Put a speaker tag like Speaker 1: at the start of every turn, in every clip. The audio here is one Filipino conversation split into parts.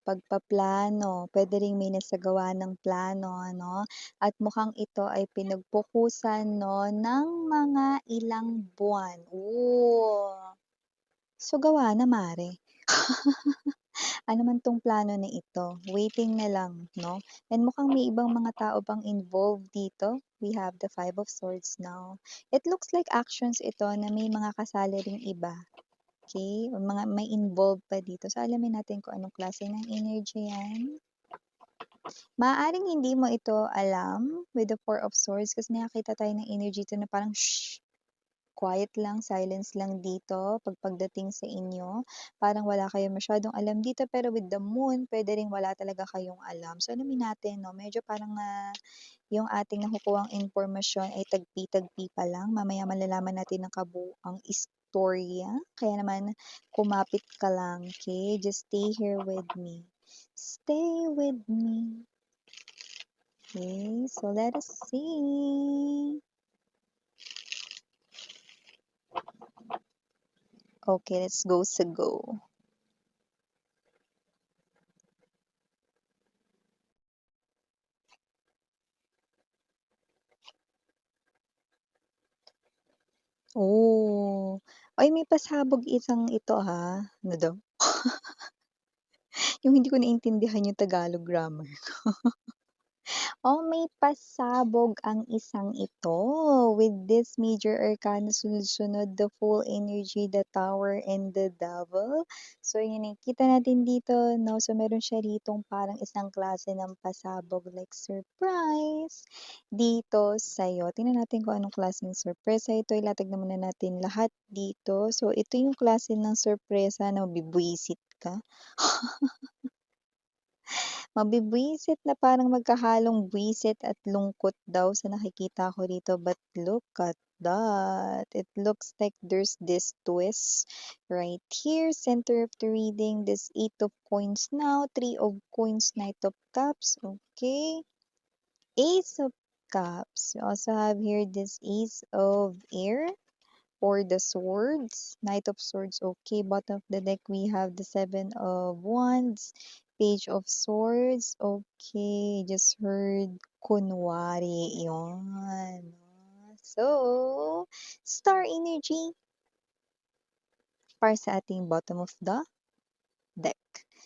Speaker 1: pagpaplano, puwede ring may nasagawa ng plano ano, at mukhang ito ay pinagpukusan 'no ng mga ilang buwan. So gawa na mare. Ano man 'tong plano na ito, waiting na lang 'no, and mukhang may ibang mga tao pang involved dito. We have the Five of Swords now. It looks like actions ito na may mga kasali ring iba, okey, o mga may involved pa dito. So alamin natin kung anong klase ng energy 'yan. Maaaring hindi mo ito alam with the Four of Swords kasi nakakita tayo ng energy dito na parang, shh, quiet lang, silence lang dito pagdating sa inyo. Parang wala kayong masyadong alam dito, pero with the moon puwede ring wala talaga kayong alam. So alamin natin 'no, medyo parang, yung ating nakukuhang impormasyon ay tagpi-tagpi pa lang. Mamaya malalaman natin ang kabuuang istorya. Kaya naman kumapit ka lang, okey? Just stay here with me. Stay with me. Okay, so let us see. Okay, let's go sa go. Oh, ay may pasabog isang ito, ha. Ano daw? Yung hindi ko naintindihan yung Tagalog grammar. Oh, may pasabog ang isang ito. With this major arcana, sunod-sunod, the full energy, the tower, and the devil. So, yun nakikita natin dito, no? So, meron siya ritong parang isang klase ng pasabog, like surprise, dito sa'yo. Tingnan natin kung anong klaseng sorpresa ito. Ilatag na muna natin lahat dito. So, ito yung klase ng sorpresa na mabibwisit ka. Mabibwisit na parang magkahalong buwisit at lungkot daw sa nakikita ko dito, but look at that. It looks like there's this twist right here, center of the reading, this Eight of Coins now, Three of Coins, Knight of Cups, okay, Ace of Cups. We also have here this Ace of Air, or the Swords, Knight of Swords, okay. Bottom of the deck, we have the Seven of Wands, Page of Swords, okay. Just heard kunwari, yun. So, star energy para sa ating bottom of the deck.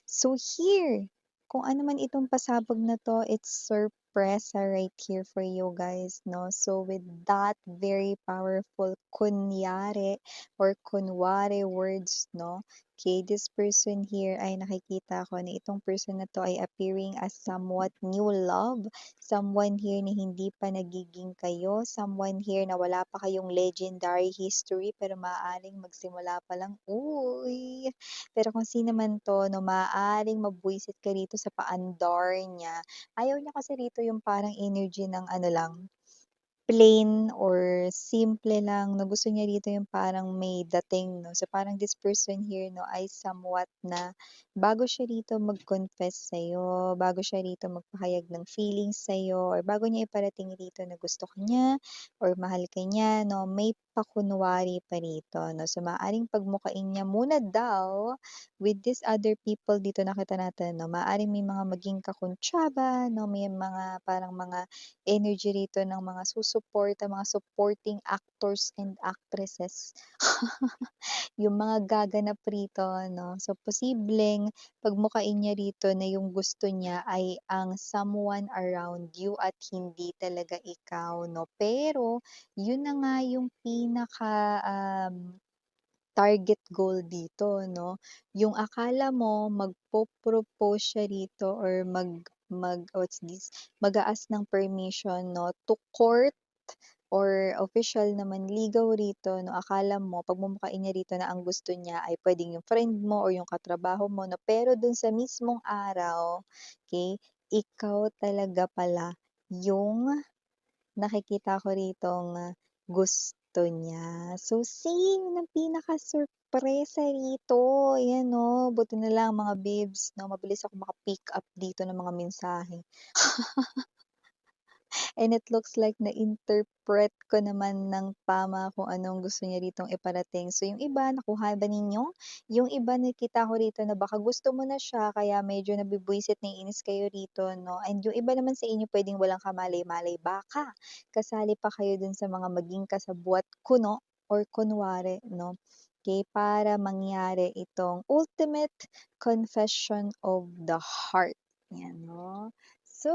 Speaker 1: So here, kung ano man itong pasabog na to, it's surpresa right here for you guys, no? So with that very powerful kunyari or kunwari words, no? Okay, this person here ay nakikita ko na itong person na to ay appearing as somewhat new love, someone here na hindi pa nagiging kayo, someone here na wala pa kayong legendary history pero maaaring magsimula pa lang. Uy! Pero kung sino man 'to 'no, maaaring mabwisit ka rito sa paandar niya. Ayaw niya kasi rito yung parang energy ng ano lang, plain or simple lang 'no, gusto niya dito yung parang may dating 'no. So, parang this person here 'no ay somewhat na bago siya rito mag-confess sa'yo, bago siya rito magpahayag ng feelings sa'yo, or bago niya iparating rito na gusto ka niya or mahal ka niya 'no, may pakunwari pa rito 'no. So, maaaring pagmukain niya muna daw with these other people dito nakita natin 'no, maaaring may mga maging kakuntsaba 'no, may mga parang mga energy rito ng mga susuporta, mga supporting actors and actresses. Yung mga gaganap rito 'no. So, posibleng pagmukain niya rito na yung gusto niya ay ang someone around you at hindi talaga ikaw 'no. Pero yun na nga yung target goal dito 'no, yung akala mo magpo-propose siya rito or what's this, mag-a-ask ng permission 'no, to court or official na manligaw rito 'no, akala mo pagmumukhain niya rito na ang gusto niya ay puwedeng yung friend mo or yung katrabaho mo 'no, pero dun sa mismong araw, okey, ikaw talaga pala yung nakikita ko ritong gusto niya. So, sino ang pinakasurpresa rito? Ayan 'no, buti na lang mga babes 'no, mabilis ako maka-pick up dito ng mga mensahe. And it looks like na-interpret ko naman ng tama kung anong gusto niya ritong iparating. So, yung iba nakuha ba ninyo? Yung iba nakita ko rito na baka gusto mo na siya kaya medyo nabibwisit, naiinis kayo rito 'no, and yung iba naman sa inyo puwedeng walang kamalay-malay, baka kasali pa kayo dun sa mga maging kasabwat kuno or kunwari 'no, okey, para mangyari itong ultimate confession of the heart, 'yan 'no. So,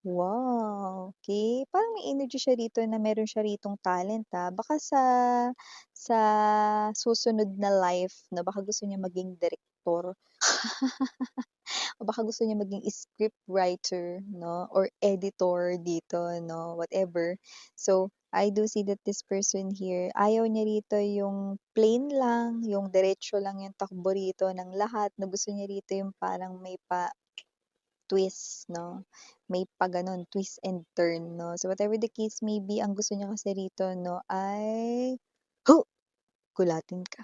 Speaker 1: wow, okey, parang may energy siya rito na meron siya ritong talent, baka sa susunod na life 'no, baka gusto niya maging direktor o baka gusto niya maging scriptwriter 'no, or editor dito 'no, whatever. So, I do see that this person here, ayaw niya rito yung plain lang, yung diretso lang yung takbo rito ng lahat, na gusto niya rito yung parang may twist 'no, may pa-gano'n, twist and turn 'no. So, whatever the case may be, ang gusto niya kasi rito 'no ay, "Hu! Gulatin ka."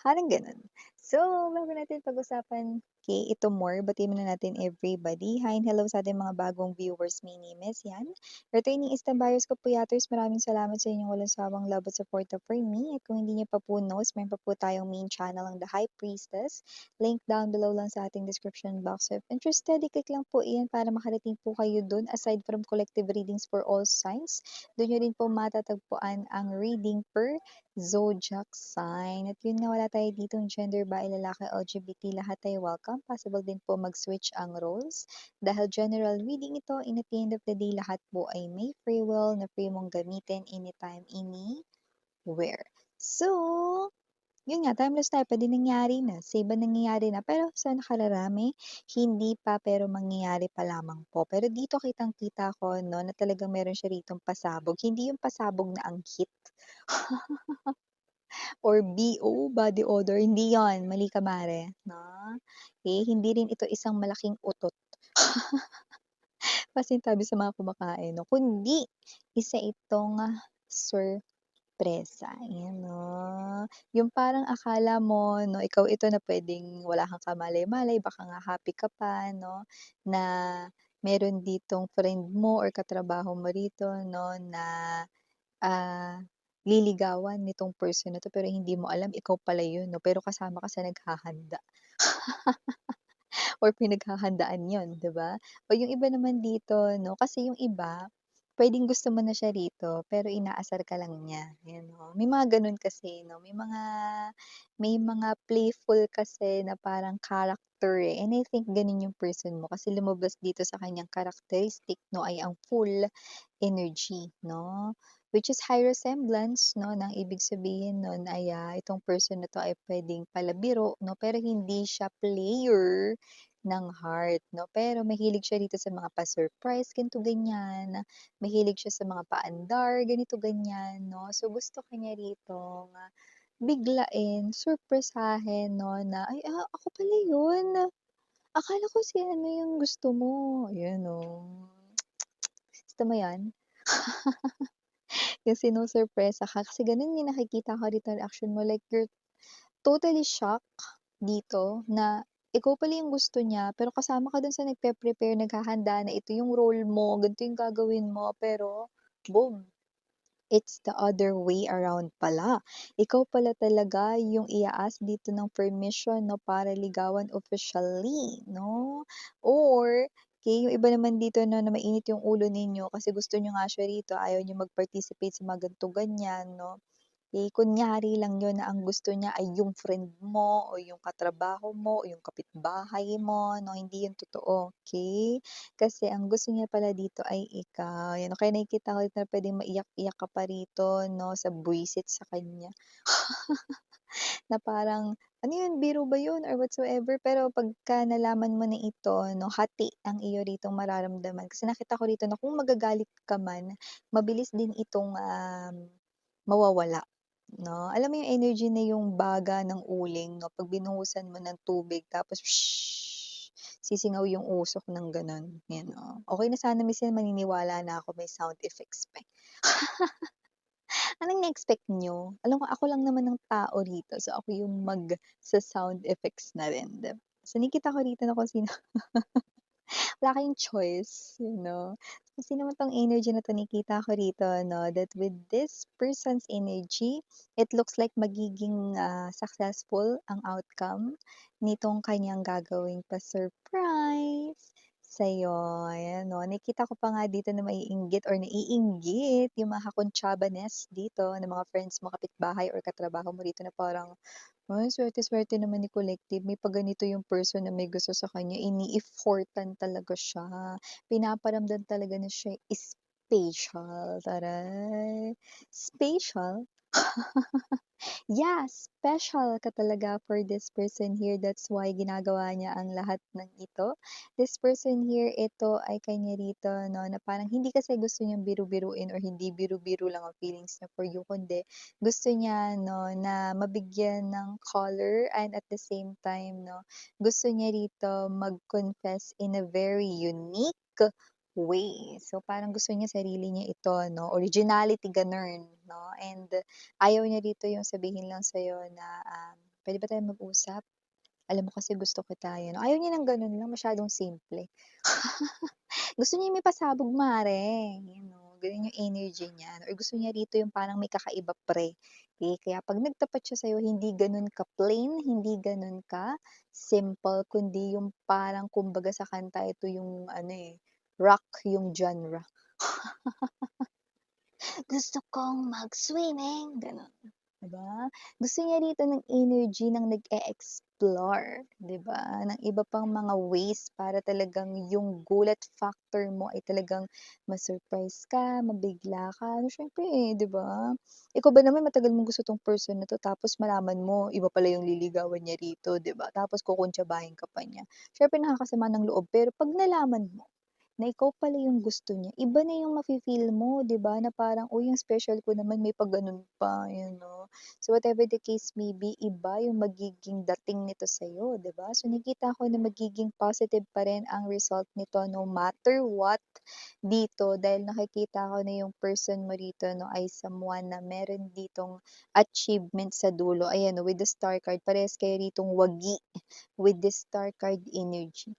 Speaker 1: Parang gano'n. So, bago natin pag-usapan, okay, ito more, batiin muna natin everybody. Hi and hello sa ating mga bagong viewers. My name is Yan. Returning Istambayos Kapuyaters, maraming salamat sa inyong walang sawang love at suporta for me. At kung hindi niyo pa po knows, meron pa po tayong main channel ang The High Priestess. Link down below lang sa ating description box. So, if interested, i-click lang po iyan para makarating po kayo dun. Aside from collective readings for all signs, doon nyo rin po matatagpuan ang reading per zodiac sign. At yun nga, wala tayo ditong gender, bae, lalaki, LGBT, lahat tayo welcome. Possible din po mag-switch ang roles. Dahil general reading ito, and at the end of the day, lahat po ay may free will na free mong gamitin anytime, anywhere. So, yun nga, timeless tayo, puwede nangyari na, sa iba nangyayari na, pero sa nakararami, hindi pa, pero mangyayari pa lamang po. Pero dito kitang-kita ko 'no, na talagang meron siya ritong pasabog, hindi yung pasabog na ang hit or BO, body odor, hindi yon, mali ka mare, 'no. Eh, hindi rin ito isang malaking utot, pasintabi sa mga kumakain 'no, kundi isa itong sorpresa, ayan 'no. Yung parang akala mo 'no, ikaw ito na puwedeng wala kang kamalay-malay, baka nga happy ka pa 'no, na meron ditong friend mo or katrabaho mo rito 'no, na liligawan nitong person na 'to pero hindi mo alam ikaw pala yun 'no, pero kasama ka sa naghahanda or pinaghahandaan yun, 'di ba? O yung iba naman dito 'no, kasi yung iba, puwedeng gusto mo na siya rito pero inaasar ka lang niya, ayan 'no. May mga gano'n kasi 'no, may mga playful kasi na parang character, and I think gano'n yung person mo kasi lumabas dito sa kanyang characteristic 'no, ay ang full energy 'no, which is high resemblance 'no, ng ibig sabihin nun ay, itong person na 'to ay puwedeng palabiro 'no, pero hindi siya player ng heart 'no, pero mahilig siya dito sa mga pa-surprise ganito, ganyan, mahilig siya sa mga paandar ganito, ganyan 'no. So, gusto ka niya ritong, biglain, surpresahin 'no, na, "Ay, ako pala yun, akala ko si ano yung gusto mo." Yun 'no. Gusto mo yun? Yung sinusurpresa ka kasi gano'n yung nakikita ko dito reaction mo, like you're totally shocked dito na ikaw pala yung gusto niya pero kasama ka dun sa nagpe-prepare, naghahanda na ito yung role mo, ganito yung gagawin mo, pero boom, it's the other way around pala. Ikaw pala talaga yung i-a-ask dito ng permission 'no, para ligawan officially 'no, or yung iba naman dito 'no, na mainit yung ulo ninyo kasi gusto niyo nga siya rito, ayaw niyo mag-participate sa mga ganito, ganyan 'no. Kunyari lang yun na ang gusto niya ay yung friend mo o yung katrabaho mo o yung kapitbahay mo 'no, hindi yun totoo, okey? Kasi ang gusto niya pala dito ay ikaw, yan o kaya nakikita ko dito na puwedeng maiyak-iyak ka pa rito 'no, sa buwisit sa kanya na parang, "Ano yun, biro ba yun or whatsoever?" Pero pagka nalaman mo na ito 'no, hati ang iyo ritong mararamdaman kasi nakita ko rito na kung magagalit ka man, mabilis din itong, mawawala 'no. Alam mo yung energy na yung baga ng uling 'no, 'pag binuhusan mo ng tubig tapos sisingaw yung usok ng gano'n, 'yan, oh. Okey na sana minsan maniniwala na ako may sound effects pa, eh. Anong na-expect niyo? Alam ko ako lang naman ang tao rito, so ako yung sa sound effects na rin, 'di ba? So nakikita ko rito na kung sino Wala kayong choice, you know? Kasi naman 'tong energy na 'to nakikita ko rito 'no, that with this person's energy, it looks like magiging, successful ang outcome nitong kaniyang gagawing pa-surprise sa'yo, ayan 'no. Nakikita ko pa nga dito na maiinggit or naiinggit yung mga kakuntsabanes dito ng mga friends mo, kapitbahay or katrabaho mo rito na parang, "Ay, swerte-swerte naman ni Collective, may pa-ganito yung person na may gusto sa kanya, ini-effortan talaga siya, pinaparamdam talaga na siya special." Taray, special? Yeah, special ka talaga for this person here. That's why ginagawa niya ang lahat ng ito. This person here, ito ay kanya rito, no, na parang hindi kasi gusto niyang biru-biruin or hindi biru-biro lang ang feelings niya for you, kundi gusto niya, no, na mabigyan ng color and at the same time, no, gusto niya rito mag-confess in a very unique way. So, parang gusto niya sarili niya ito, no, originality, ganun, no, and ayaw niya dito yung sabihin lang sa'yo na, "Puwede ba tayong mag-usap? Alam mo kasi gusto kita." Yun. Ayaw niya ng gano'n lang, masyadong simple. Gusto niya yung may pasabog mare, you know, gano'n yung energy niya or gusto niya rito yung parang may kakaiba pre. Eh, kaya 'pag nagtapat siya sa'yo hindi gano'n ka-plain, hindi gano'n ka-simple, kundi yung parang kumbaga sa kanta ito yung ano, eh, rock yung genre. Gusto kong mag-swimming, gano'n. 'Di ba? Gusto niya rito ng energy ng nag-e-explore, 'di ba, ng iba pang mga ways para talagang yung gulat factor mo ay talagang ma-surprise ka, mabigla ka. No, siyempre, eh, 'di ba? Ikaw ba naman matagal mong gusto 'tong person na 'to tapos malaman mo iba pala yung liligawan niya rito, 'di ba? Tapos kukuntsabahin ka pa niya. Siyempre nakakasama ng loob, pero 'pag nalaman mo na ikaw pala yung gusto niya, iba na yung mafi-feel mo, 'di ba, na parang, "Uy, ang special ko naman may pa-gano'n pa," you know. So, whatever the case may be, iba yung magiging dating nito sa'yo, 'di ba? So, nakikita ko na magiging positive pa rin ang result nito no matter what dito dahil nakikita ko na yung person mo rito 'no ay someone na meron ditong achievement sa dulo. Ayan 'no, with the star card parehas kayo ritong wagi with this star card energy.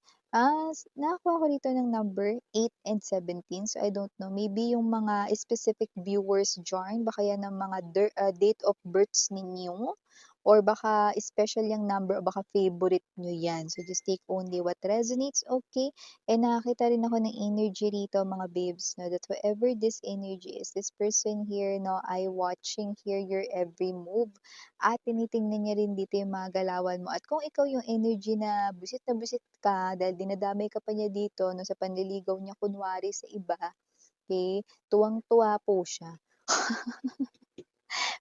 Speaker 1: Nakakuha ko rito ng number 8 and 17. So, I don't know, maybe yung mga specific viewers diyan baka yan ang mga date of births ninyo or baka special yang number o baka favorite niyo yan. So, just take only what resonates, okay? And nakakita rin ako ng energy rito mga babes 'no, that whoever this energy is, this person here 'no, ay watching here your every move at tinitingnan niya rin dito yung mga galawan mo. At kung ikaw yung energy na busit ka dahil dinadamay ka pa niya dito 'no, sa panliligaw niya kunwari sa iba, okay tuwang-tuwa po siya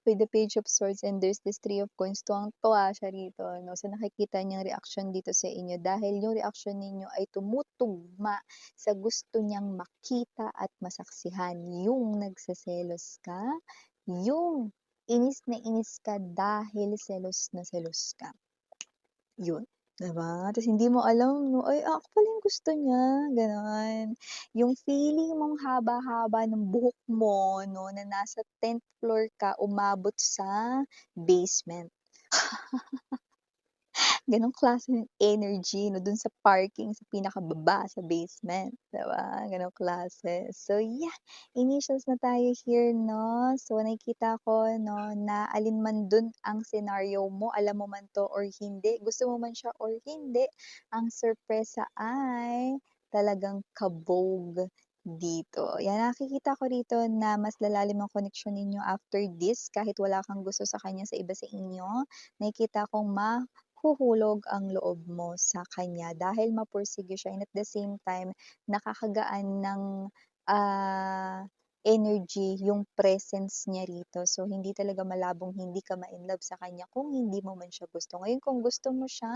Speaker 1: with the Page of Swords and there's this Three of Coins, tuwang-tuwa siya rito 'no, sa nakikita niyang reaksyon dito sa inyo dahil yung reaksyon ninyo ay tumutugma sa gusto niyang makita at masaksihan. Yung nagseselos ka, yung inis na inis ka dahil selos na selos ka. Yun, 'di ba? Ta's hindi mo alam 'no, ay ako pala yung gusto niya, gano'n. Yung feeling mong haba-haba ng buhok mo 'no, na nasa 10th floor ka, umabot sa basement. Gano'ng klase ng energy 'no, dun sa parking sa pinakababa, sa basement, 'di ba? Gano'ng klase. So yeah, initials na tayo here 'no. So nakikita ko 'no, na alin man dun ang senaryo mo, alam mo man 'to or hindi, gusto mo man siya or hindi, ang sorpresa ay talagang kabog dito. Yan, nakikita ko rito na mas lalalim ang koneksyon ninyo after this kahit wala kang gusto sa kanya sa iba sa inyo. Nakikita kong huhulog ang loob mo sa kanya dahil mapursige siya and at the same time nakakagaan ng, energy yung presence niya rito. So, hindi talaga malabong hindi ka ma-inlove sa kanya kung hindi mo man siya gusto. Ngayon kung gusto mo siya,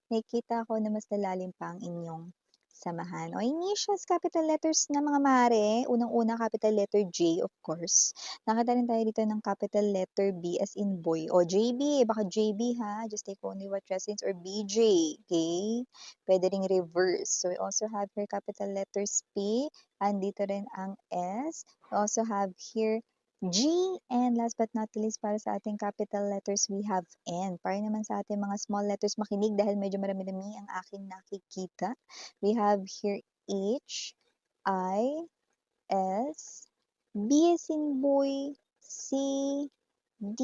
Speaker 1: nakikita ko na mas lalalim pa ang inyong samahan. O initials, capital letters na mga mare. Unang-una, capital letter J, of course. Nakita rin tayo dito ng capital letter B as in boy. O JB, baka JB ha, just take only what resonates or BJ, okay? Pwede ring reverse. So we also have here capital letters P, andito rin ang S. We also have here G, and last but not least para sa ating capital letters, we have N. Para naman sa ating mga small letters, makinig dahil medyo marami-rami ang aking nakikita. We have here H, I, S, B as in boy, C, D,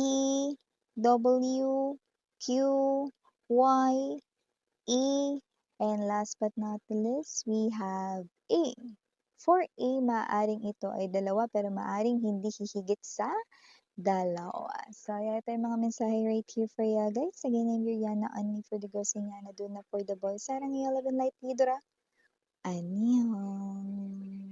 Speaker 1: W, Q, Y, E, and last but not least, we have A. For A, maaaring ito ay dalawa pero maaaring hindi hihigit sa dalawa. So, ito yung mga mensahe right here for you guys. Again, I'm Yuriana Anni for the girls and Yana, do na for the boys. Sarang yellow and light, Hidra. Annyeong.